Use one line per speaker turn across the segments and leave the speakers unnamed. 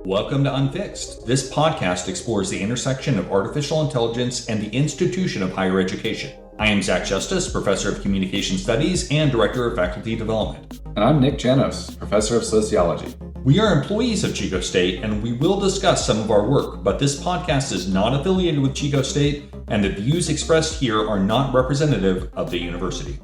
Welcome to Unfixed. This podcast explores the intersection of artificial intelligence and the institution of higher education. I am Zach Justice, Professor of Communication Studies and Director of Faculty Development.
And I'm Nik Janos, Professor of Sociology.
We are employees of Chico State, and we will discuss some of our work, but this podcast is not affiliated with Chico State, and the views expressed here are not representative of the university.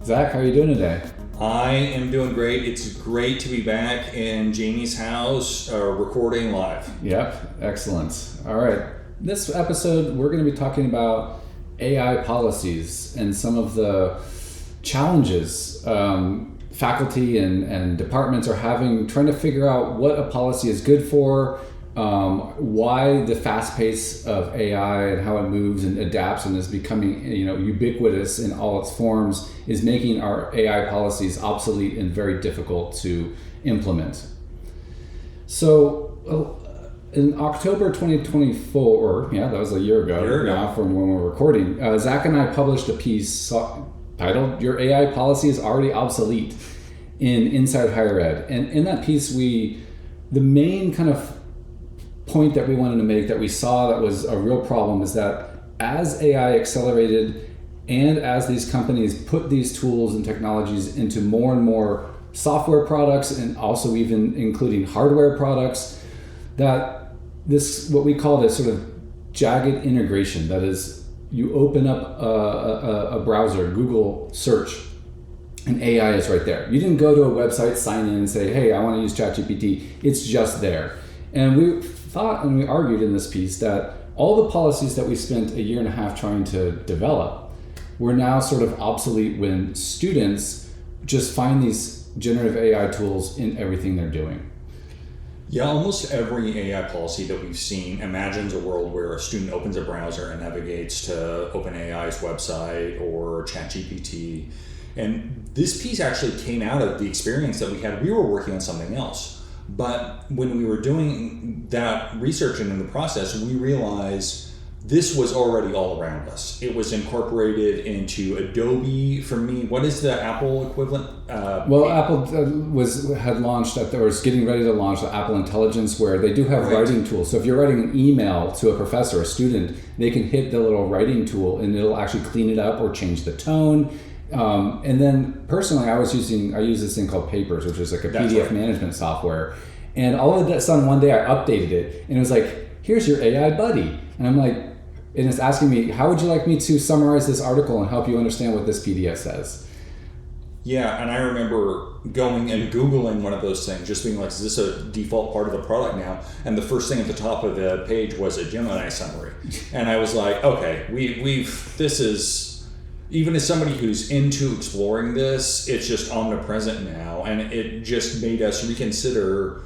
Zach, how are you doing today?
I am doing great. It's great to be back in Jamie's house, recording live.
Yep, excellent. All right. This episode, we're going to be talking about AI policies and some of the challenges faculty and departments are having, trying to figure out what a policy is good for, why the fast pace of AI and how it moves and adapts and is becoming, ubiquitous in all its forms is making our AI policies obsolete and very difficult to implement. So in October 2024, that was a year ago now from when we're recording, Zach and I published a piece titled "Your AI Policy is Already Obsolete" in Inside Higher Ed. And in that piece, the main kind of point that we wanted to make that we saw that was a real problem is that as AI accelerated and as these companies put these tools and technologies into more and more software products and also even including hardware products, that this, what we call this sort of jagged integration, that is, you open up a browser, Google search, and AI is right there. You didn't go to a website, sign in and say, hey, I want to use ChatGPT. It's just there. And we thought and we argued in this piece that all the policies that we spent a year and a half trying to develop were now sort of obsolete when students just find these generative AI tools in everything they're doing.
Yeah, almost every AI policy that we've seen imagines a world where a student opens a browser and navigates to OpenAI's website or ChatGPT. And this piece actually came out of the experience that we had. We were working on something else. But when we were doing that research and in the process, we realized this was already all around us. It was incorporated into Adobe. For me, what is the Apple equivalent?
Apple had launched, or was getting ready to launch the Apple Intelligence, where they do have writing tools. So if you're writing an email to a professor or a student, they can hit the little writing tool and it'll actually clean it up or change the tone. And then personally, I use this thing called Papers, which is like a PDF management software. And all of that sudden, one day I updated it and it was like, here's your AI buddy. And I'm like, and it's asking me, how would you like me to summarize this article and help you understand what this PDF says?
Yeah, and I remember going and Googling one of those things, just being like, is this a default part of the product now? And the first thing at the top of the page was a Gemini summary. And I was like, okay, this is... Even as somebody who's into exploring this, it's just omnipresent now, and it just made us reconsider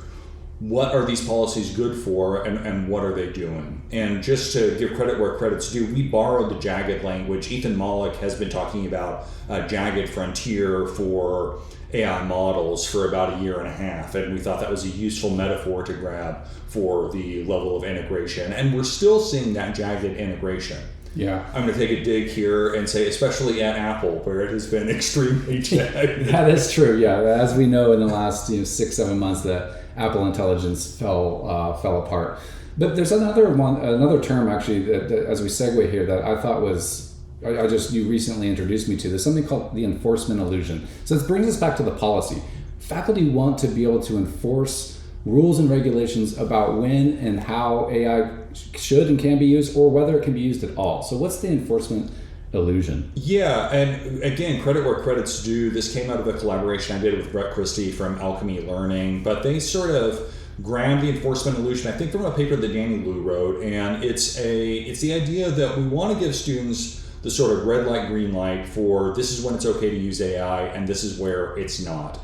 what are these policies good for and what are they doing. And just to give credit where credit's due, we borrowed the jagged language. Ethan Mollick has been talking about a jagged frontier for AI models for about a year and a half, and we thought that was a useful metaphor to grab for the level of integration. And we're still seeing that jagged integration.
Yeah,
I'm going to take a dig here and say, especially at Apple, where it has been extremely jagged.
That is true. Yeah, as we know, in the last 6-7 months, the Apple Intelligence fell apart. But there's another term actually that as we segue here that I thought was you recently introduced me to. There's something called the enforcement illusion. So this brings us back to the policy. Faculty want to be able to enforce rules and regulations about when and how AI should and can be used, or whether it can be used at all. So what's the enforcement illusion?
Yeah, and again, credit where credit's due. This came out of a collaboration I did with Brett Christie from Alchemy Learning, but they sort of grabbed the enforcement illusion, I think from a paper that Danny Liu wrote, and it's the idea that we want to give students the sort of red light, green light for this is when it's okay to use AI and this is where it's not.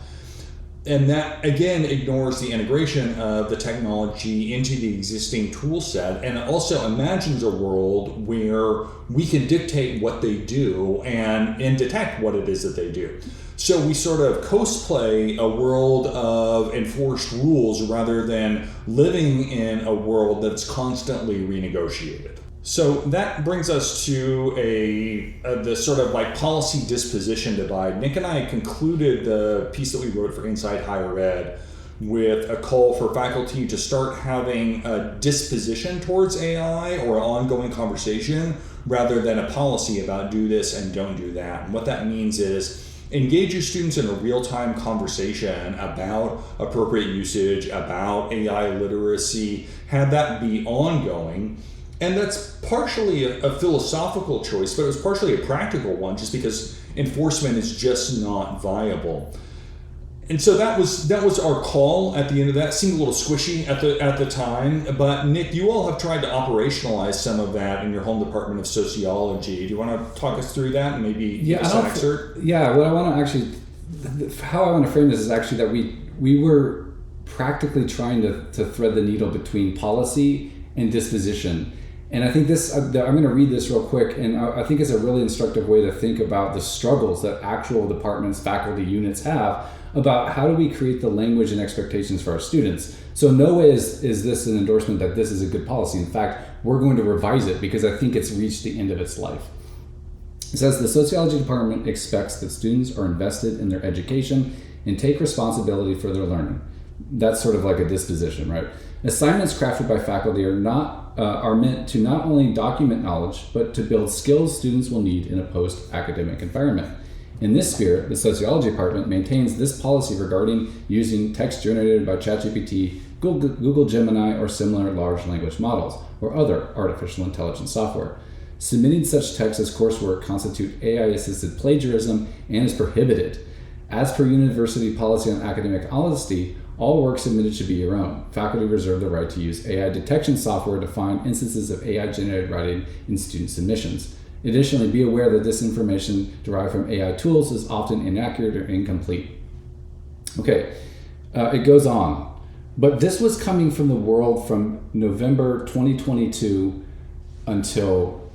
And that, again, ignores the integration of the technology into the existing tool set, and it also imagines a world where we can dictate what they do and detect what it is that they do. So we sort of cosplay a world of enforced rules rather than living in a world that's constantly renegotiated. So that brings us to the sort of like policy disposition divide. Nik and I concluded the piece that we wrote for Inside Higher Ed with a call for faculty to start having a disposition towards AI or an ongoing conversation rather than a policy about do this and don't do that. And what that means is engage your students in a real-time conversation about appropriate usage, about AI literacy, have that be ongoing. And that's partially a philosophical choice, but it was partially a practical one just because enforcement is just not viable. And so that was our call at the end of that. It seemed a little squishy at the time, but Nick, you all have tried to operationalize some of that in your home department of sociology. Do you want to talk us through that and maybe give us an excerpt?
Yeah, what I want to actually, how I want to frame this is actually that we were practically trying to thread the needle between policy and disposition. And I think this, I'm going to read this real quick, and I think it's a really instructive way to think about the struggles that actual departments, faculty, units have about how do we create the language and expectations for our students. So no way is this an endorsement that this is a good policy. In fact, we're going to revise it because I think it's reached the end of its life. It says the sociology department expects that students are invested in their education and take responsibility for their learning. That's sort of like a disposition, right? Assignments crafted by faculty are meant to not only document knowledge, but to build skills students will need in a post-academic environment. In this spirit, the sociology department maintains this policy regarding using text generated by ChatGPT, Google Gemini, or similar large language models, or other artificial intelligence software. Submitting such text as coursework constitute AI-assisted plagiarism and is prohibited. As per university policy on academic honesty, all work submitted should be your own. Faculty reserve the right to use AI detection software to find instances of AI-generated writing in student submissions. Additionally, be aware that this information derived from AI tools is often inaccurate or incomplete. Okay, it goes on. But this was coming from the world from November 2022 until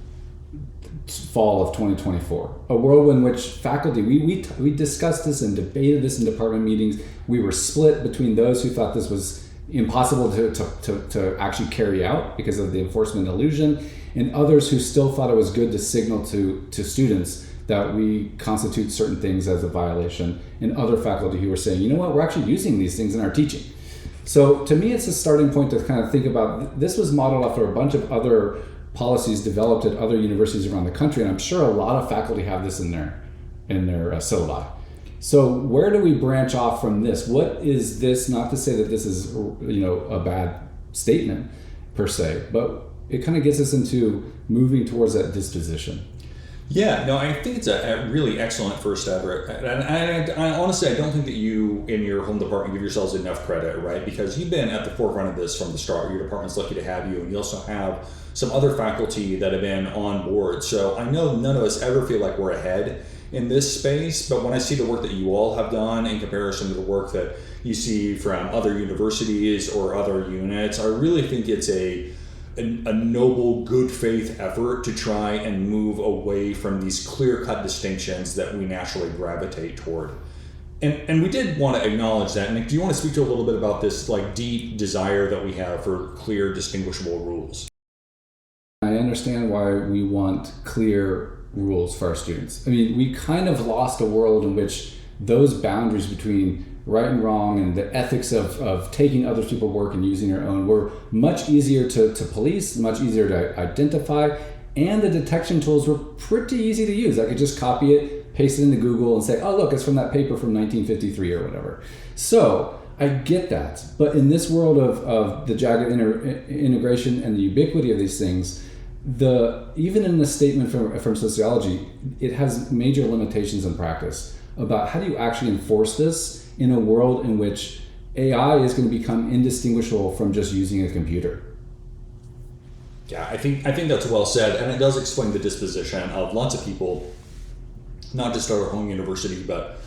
fall of 2024. A world in which faculty, we discussed this and debated this in department meetings. We were split between those who thought this was impossible to actually carry out because of the enforcement illusion, and others who still thought it was good to signal to students that we constitute certain things as a violation, and other faculty who were saying, you know what, we're actually using these things in our teaching. So to me, it's a starting point to kind of think about, this was modeled after a bunch of other policies developed at other universities around the country, and I'm sure a lot of faculty have this in their syllabi. So where do we branch off from this? What is this? Not to say that this is, a bad statement per se, but it kind of gets us into moving towards that disposition.
Yeah, no, I think it's a really excellent first step. And I honestly, I don't think that you in your home department give yourselves enough credit, right? Because you've been at the forefront of this from the start. Your department's lucky to have you, and you also have some other faculty that have been on board. So I know none of us ever feel like we're ahead in this space, but when I see the work that you all have done in comparison to the work that you see from other universities or other units, I really think it's a noble, good faith effort to try and move away from these clear-cut distinctions that we naturally gravitate toward. And we did want to acknowledge that. Nick, do you want to speak to a little bit about this deep desire that we have for clear, distinguishable rules?
I understand why we want clear rules for our students. I mean, we kind of lost a world in which those boundaries between right and wrong and the ethics of taking other people's work and using your own were much easier to police, much easier to identify, and the detection tools were pretty easy to use. I could just copy it, paste it into Google, and say, oh, look, it's from that paper from 1953 or whatever. So I get that. But in this world of the jagged integration and the ubiquity of these things, even in the statement from sociology, it has major limitations in practice about how do you actually enforce this in a world in which AI is going to become indistinguishable from just using a computer.
Yeah, I think that's well said, and it does explain the disposition of lots of people, not just our home university, but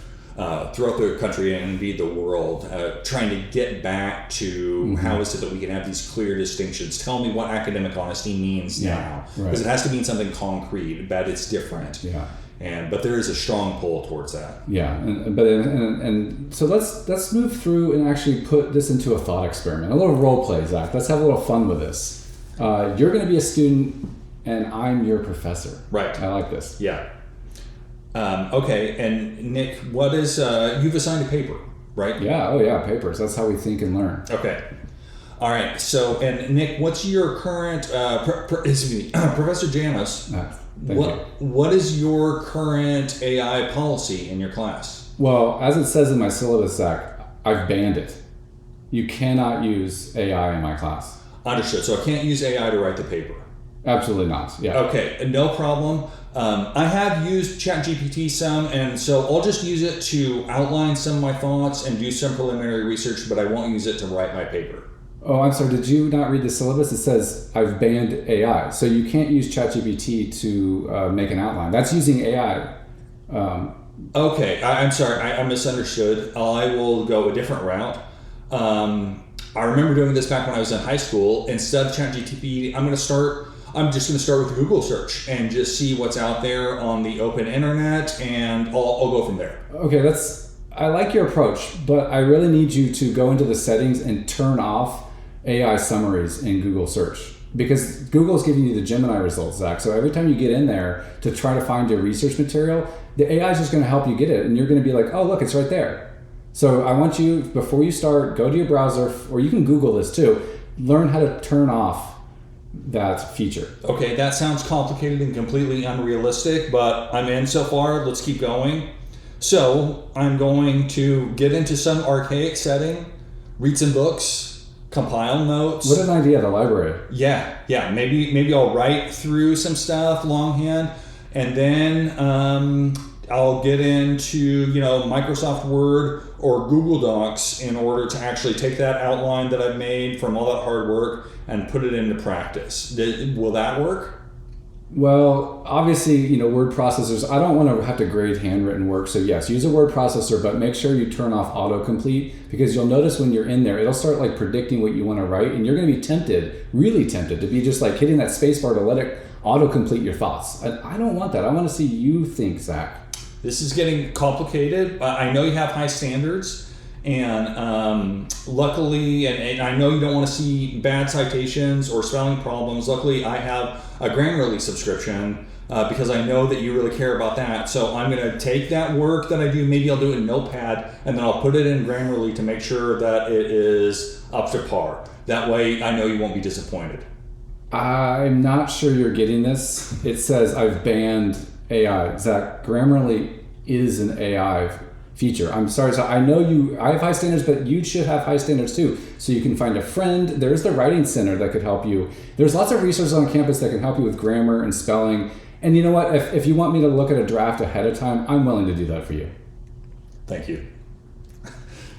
throughout the country and indeed the world, trying to get back to how is it that we can have these clear distinctions. Tell me what academic honesty means now, because it has to mean something concrete, but it's different.
Yeah.
But there is a strong pull towards that.
Yeah, and so let's move through and actually put this into a thought experiment, a little role play, Zach. Let's have a little fun with this. You're going to be a student, and I'm your professor.
Right.
I like this.
Yeah. Okay, and Nick, what is you've assigned a paper, right?
Yeah. Oh, yeah. Papers. That's how we think and learn.
Okay. All right. So, and Nick, what's your current, Professor Janis, what is your current AI policy in your class?
Well, as it says in my syllabus, Zach, I've banned it. You cannot use AI in my class.
Understood. So I can't use AI to write the paper.
Absolutely not. Yeah.
Okay, no problem. I have used ChatGPT some, and so I'll just use it to outline some of my thoughts and do some preliminary research, but I won't use it to write my paper.
Oh, I'm sorry. Did you not read the syllabus? It says I've banned AI. So you can't use ChatGPT to make an outline. That's using AI.
Okay, I'm sorry. I misunderstood. I will go a different route. I remember doing this back when I was in high school. Instead of ChatGPT, I'm just going to start with Google search and just see what's out there on the open internet, and I'll go from there.
Okay, I like your approach, but I really need you to go into the settings and turn off AI summaries in Google search, because Google's giving you the Gemini results, Zach. So every time you get in there to try to find your research material, the AI is just going to help you get it, and you're going to be like, oh, look, it's right there. So I want you, before you start, go to your browser, or you can Google this too, learn how to turn off that feature.
Okay, that sounds complicated and completely unrealistic, but I'm in so far. Let's keep going. So I'm going to get into some archaic setting, read some books, compile notes.
What an idea, the library.
Yeah. Maybe I'll write through some stuff longhand, and then I'll get into Microsoft Word or Google Docs in order to actually take that outline that I've made from all that hard work and put it into practice. Will that work?
Well, obviously, word processors, I don't want to have to grade handwritten work. So yes, use a word processor, but make sure you turn off autocomplete, because you'll notice when you're in there, it'll start like predicting what you want to write, and you're going to be tempted, really tempted, to be just like hitting that space bar to let it autocomplete your thoughts. I don't want that. I want to see you think, Zach.
This is getting complicated. I know you have high standards, and luckily, and I know you don't want to see bad citations or spelling problems. Luckily, I have a Grammarly subscription because I know that you really care about that. So I'm going to take that work that I do, maybe I'll do it in Notepad, and then I'll put it in Grammarly to make sure that it is up to par. That way, I know you won't be disappointed.
I'm not sure you're getting this. It says I've banned AI. Zach, Grammarly is an AI feature. I'm sorry. So I know I have high standards, but you should have high standards too. So you can find a friend. There's the Writing Center that could help you. There's lots of resources on campus that can help you with grammar and spelling. And you know what? If you want me to look at a draft ahead of time, I'm willing to do that for you.
Thank you.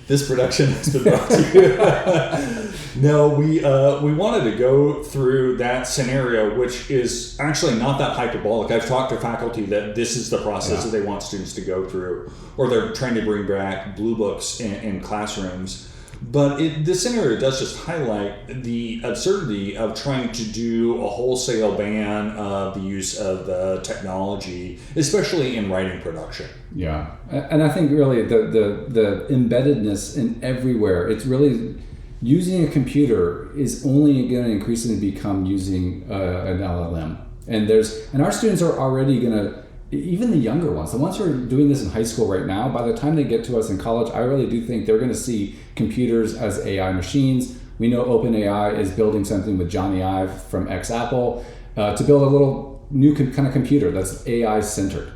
This production has been brought to you. No, we wanted to go through that scenario, which is actually not that hyperbolic. I've talked to faculty that this is the process that they want students to go through, or they're trying to bring back blue books in classrooms. But this scenario does just highlight the absurdity of trying to do a wholesale ban of the use of the technology, especially in writing production.
Yeah, and I think really the embeddedness in everywhere, it's really using a computer is only going to increasingly become using an LLM. And our students are already going to, even the younger ones, the ones who are doing this in high school right now, by the time they get to us in college, I really do think they're going to see computers as AI machines. We know OpenAI is building something with Johnny Ive from ex-Apple to build a little new kind of computer that's AI-centered.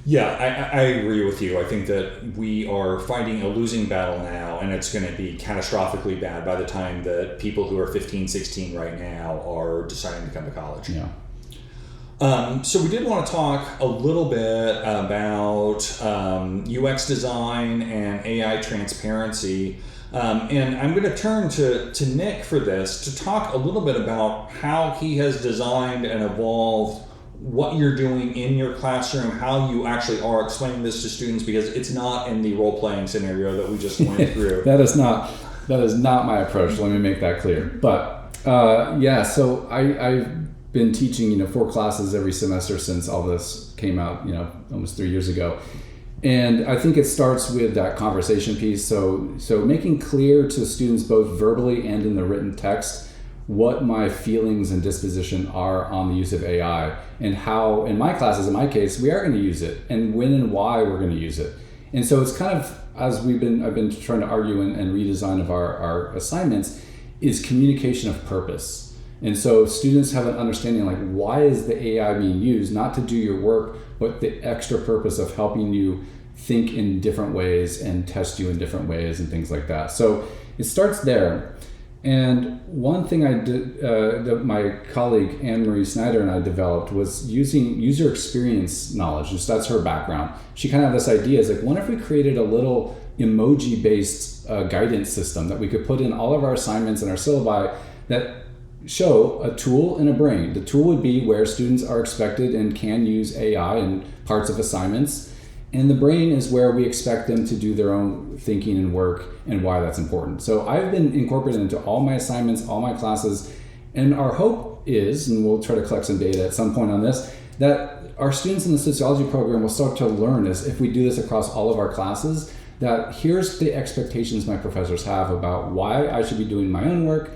Yeah, I agree with you. I think that we are fighting a losing battle now, and it's going to be catastrophically bad by the time that people who are 15, 16 right now are deciding to come to college.
Yeah.
So we did want to talk a little bit about UX design and AI transparency. And I'm going to turn to Nick for this to talk a little bit about how he has designed and evolved what you're doing in your classroom, how you actually are explaining this to students, because it's not in the role-playing scenario that we just went through.
That is not my approach. Let me make that clear. But so I've been teaching 4 classes every semester since all this came out almost 3 years ago. And I think it starts with that conversation piece. So making clear to students both verbally and in the written text what my feelings and disposition are on the use of AI, and how in my classes, in my case, we are going to use it, and when and why we're going to use it. And so it's kind of as I've been trying to argue and redesign of our assignments, is communication of purpose. And so students have an understanding like, why is the AI being used? Not to do your work, but the extra purpose of helping you think in different ways and test you in different ways and things like that. So it starts there. And one thing I did, that my colleague Anne-Marie Snyder and I developed was using user experience knowledge. Just that's her background. She kind of had this idea, is like, what if we created a little emoji-based guidance system that we could put in all of our assignments and our syllabi that show a tool and a brain. The tool would be where students are expected and can use AI in parts of assignments. And the brain is where we expect them to do their own thinking and work and why that's important. So I've been incorporated into all my assignments, all my classes, and our hope is, and we'll try to collect some data at some point on this, that our students in the sociology program will start to learn, as if we do this across all of our classes, that here's the expectations my professors have about why I should be doing my own work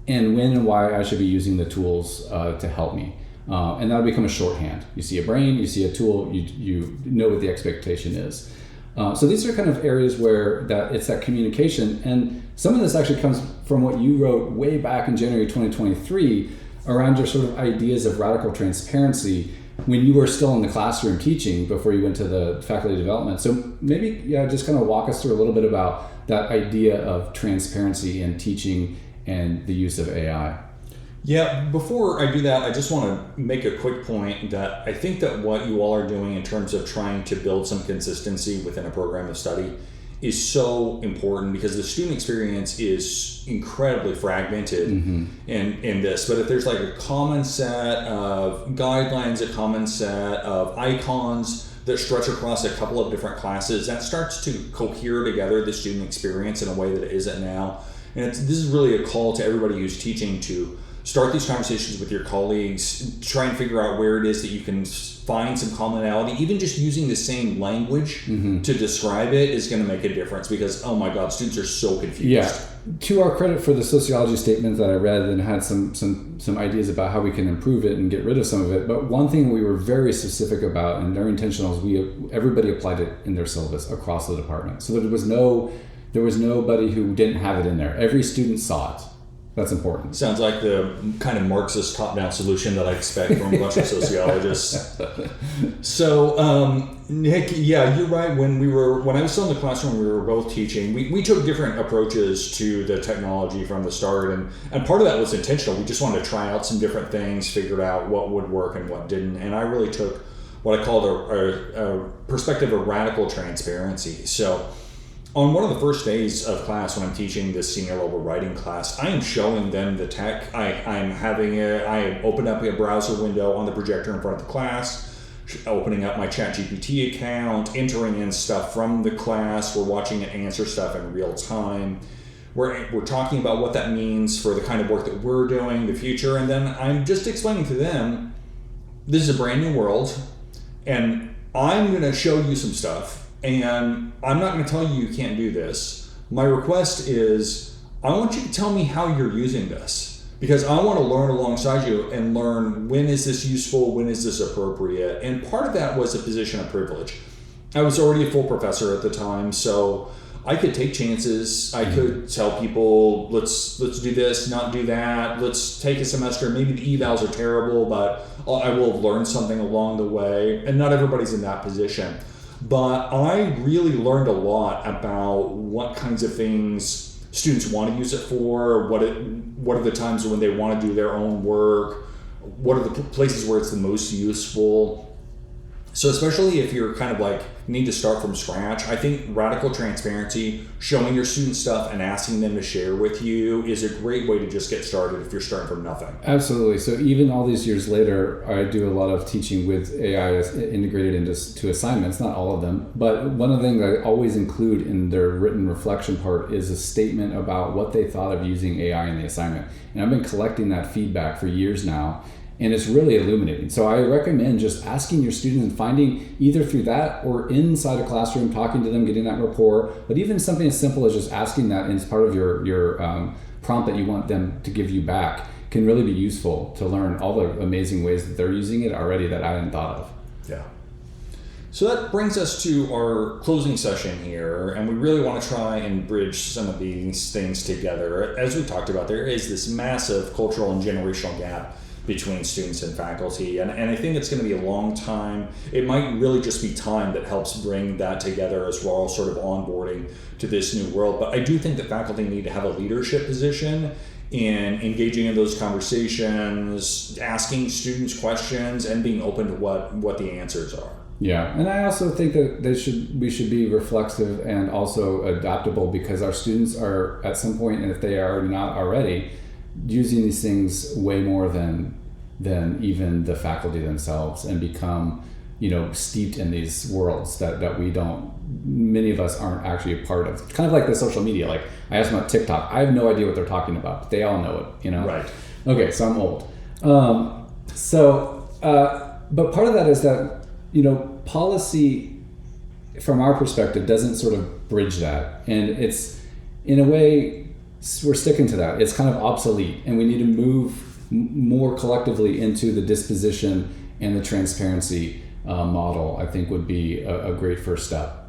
and when and why I should be using the tools to help me. And that'll become a shorthand. You see a brain, you see a tool, you know what the expectation is. So these are kind of areas where it's that communication. And some of this actually comes from what you wrote way back in January 2023 around your sort of ideas of radical transparency when you were still in the classroom teaching before you went to the faculty development. So maybe just kind of walk us through a little bit about that idea of transparency in teaching and the use of AI.
Yeah, before I do that, I just want to make a quick point that I think that what you all are doing in terms of trying to build some consistency within a program of study is so important, because the student experience is incredibly fragmented in this. But if there's like a common set of guidelines, a common set of icons that stretch across a couple of different classes, that starts to cohere together the student experience in a way that it isn't now. And this is really a call to everybody who's teaching to start these conversations with your colleagues, try and figure out where it is that you can find some commonality. Even just using the same language to describe it is going to make a difference, because, oh my God, students are so confused.
Yeah. To our credit for the sociology statements that I read and had some ideas about how we can improve it and get rid of some of it. But one thing we were very specific about and very intentional is everybody applied it in their syllabus across the department. So there was nobody who didn't have it in there. Every student saw it. That's important.
Sounds like the kind of Marxist top-down solution that I expect from a bunch of sociologists. So, Nick, yeah, you're right. When I was still in the classroom, we were both teaching. We took different approaches to the technology from the start, and part of that was intentional. We just wanted to try out some different things, figured out what would work and what didn't. And I really took what I called a perspective of radical transparency. So, on one of the first days of class, when I'm teaching this senior level writing class, I am showing them the tech. I open up a browser window on the projector in front of the class, opening up my ChatGPT account, entering in stuff from the class. We're watching it answer stuff in real time. We're talking about what that means for the kind of work that we're doing, the future, and then I'm just explaining to them, this is a brand new world, and I'm going to show you some stuff. And I'm not going to tell you can't do this. My request is, I want you to tell me how you're using this, because I want to learn alongside you and learn, when is this useful, when is this appropriate. And part of that was a position of privilege. I was already a full professor at the time, so I could take chances. I could tell people, let's do this, not do that. Let's take a semester. Maybe the evals are terrible, but I will have learned something along the way. And not everybody's in that position. But I really learned a lot about what kinds of things students want to use it for, what are the times when they want to do their own work, what are the places where it's the most useful. So especially if you're kind of like need to start from scratch, I think radical transparency, showing your students stuff and asking them to share with you is a great way to just get started if you're starting from nothing.
Absolutely. So even all these years later, I do a lot of teaching with AI integrated into assignments, not all of them. But one of the things I always include in their written reflection part is a statement about what they thought of using AI in the assignment. And I've been collecting that feedback for years now. And it's really illuminating. So I recommend just asking your students and finding either through that or inside a classroom, talking to them, getting that rapport, but even something as simple as just asking that as part of your prompt that you want them to give you back can really be useful to learn all the amazing ways that they're using it already that I hadn't thought of.
Yeah. So that brings us to our closing session here, and we really want to try and bridge some of these things together. As we talked about, there is this massive cultural and generational gap between students and faculty, and I think it's going to be a long time. It might really just be time that helps bring that together as we're all sort of onboarding to this new world. But I do think that faculty need to have a leadership position in engaging in those conversations, asking students questions, and being open to what the answers are.
Yeah, and I also think that we should be reflexive and also adaptable, because our students are at some point, and if they are not already, using these things way more than even the faculty themselves, and become, steeped in these worlds that many of us aren't actually a part of. Kind of like the social media. Like, I asked them about TikTok. I have no idea what they're talking about, but they all know it,
Right.
Okay, so I'm old. But part of that is that, policy from our perspective doesn't sort of bridge that. And it's, in a way, we're sticking to that. It's kind of obsolete, and we need to move more collectively into the disposition and the transparency model. I think would be a great first step.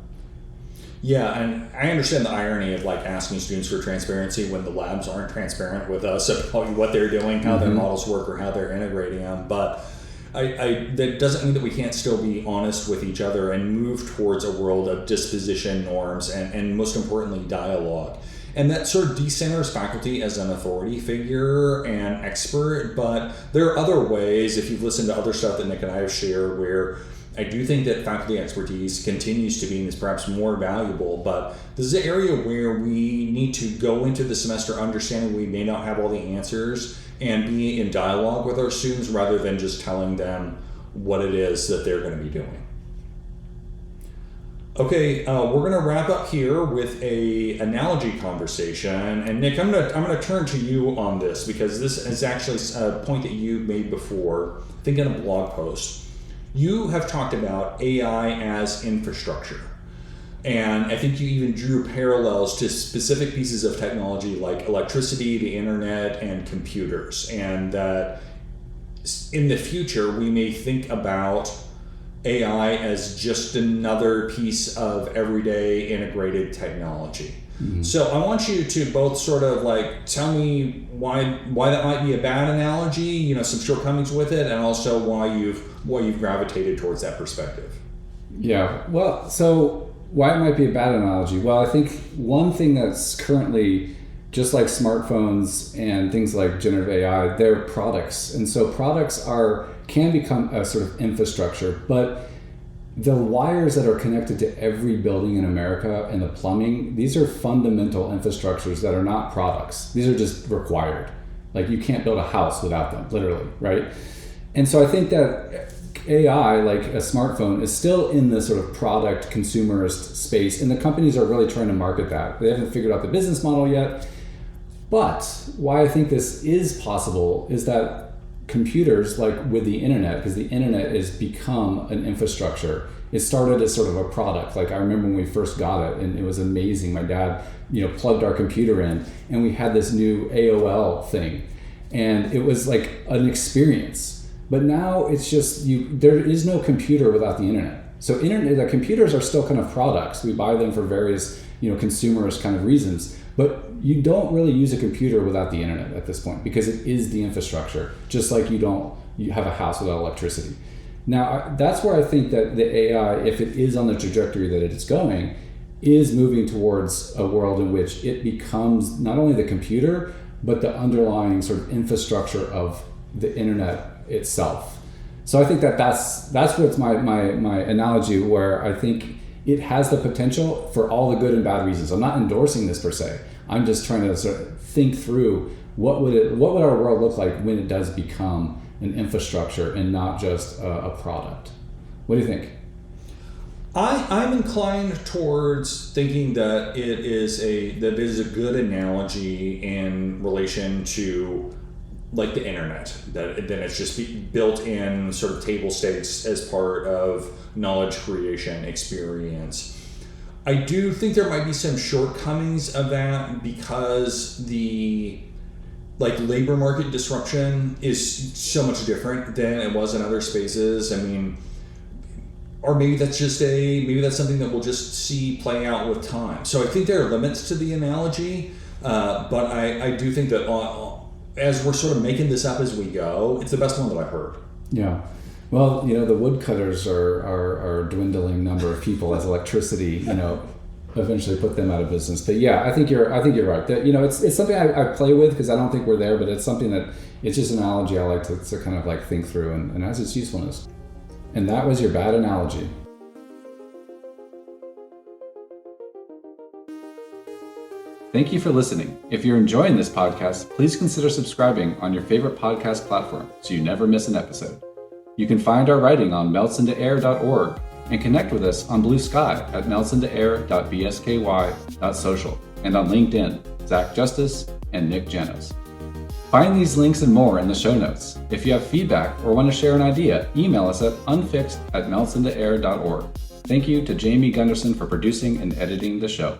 Yeah, and I understand the irony of asking students for transparency when the labs aren't transparent with us about what they're doing, how their models work, or how they're integrating them. But that doesn't mean that we can't still be honest with each other and move towards a world of disposition norms and most importantly, dialogue. And that sort of decenters faculty as an authority figure and expert, but there are other ways, if you've listened to other stuff that Nik and I have shared, where I do think that faculty expertise continues to be and is perhaps more valuable, but this is an area where we need to go into the semester understanding we may not have all the answers and be in dialogue with our students rather than just telling them what it is that they're going to be doing. Okay, we're going to wrap up here with a analogy conversation, and Nik, I'm going to turn to you on this, because this is actually a point that you made before, I think in a blog post. You have talked about AI as infrastructure, and I think you even drew parallels to specific pieces of technology like electricity, the internet, and computers, and that in the future we may think about AI as just another piece of everyday integrated technology. Mm-hmm. So I want you to both sort of tell me why that might be a bad analogy, some shortcomings with it, and also why you've gravitated towards that perspective.
Yeah, well, so why it might be a bad analogy? Well, I think one thing that's currently, just like smartphones and things like generative AI, they're products. And so products can become a sort of infrastructure, but the wires that are connected to every building in America and the plumbing, these are fundamental infrastructures that are not products. These are just required. You can't build a house without them, literally, right? And so I think that AI, like a smartphone, is still in the sort of product consumerist space, and the companies are really trying to market that. They haven't figured out the business model yet. But why I think this is possible is that computers, like with the internet, because the internet has become an infrastructure. It started as sort of a product. I remember when we first got it, and it was amazing. My dad, plugged our computer in, and we had this new AOL thing, and it was like an experience. But now it's just there is no computer without the internet. So the computers are still kind of products. We buy them for various, consumerist kind of reasons. But you don't really use a computer without the internet at this point, because it is the infrastructure, just like you have a house without electricity. Now, that's where I think that the AI, if it is on the trajectory that it is going, is moving towards a world in which it becomes not only the computer, but the underlying sort of infrastructure of the internet itself. So I think that's what's my analogy, where I think it has the potential for all the good and bad reasons. I'm not endorsing this per se. I'm just trying to sort of think through what would our world look like when it does become an infrastructure and not just a product. What do you think?
I'm inclined towards thinking that it is a good analogy in relation to the internet, that then it's just built in sort of table stakes as part of knowledge creation experience. I do think there might be some shortcomings of that, because the labor market disruption is so much different than it was in other spaces. I mean, or maybe that's something that we'll just see play out with time. So I think there are limits to the analogy, but I do think that as we're sort of making this up as we go, it's the best one that I've heard.
Yeah. Well, the woodcutters are a dwindling number of people as electricity, eventually put them out of business. But yeah, I think you're right. That, it's something I play with because I don't think we're there, but it's something that it's just an analogy I like to kind of like think through and has its usefulness. And that was your bad analogy. Thank you for listening. If you're enjoying this podcast, please consider subscribing on your favorite podcast platform so you never miss an episode. You can find our writing on meltsintoair.org and connect with us on Blue Sky at meltsintoair.bsky.social and on LinkedIn, Zach Justice and Nick Janos. Find these links and more in the show notes. If you have feedback or want to share an idea, email us at unfixed@meltsintoair.org. Thank you to Jamie Gunderson for producing and editing the show.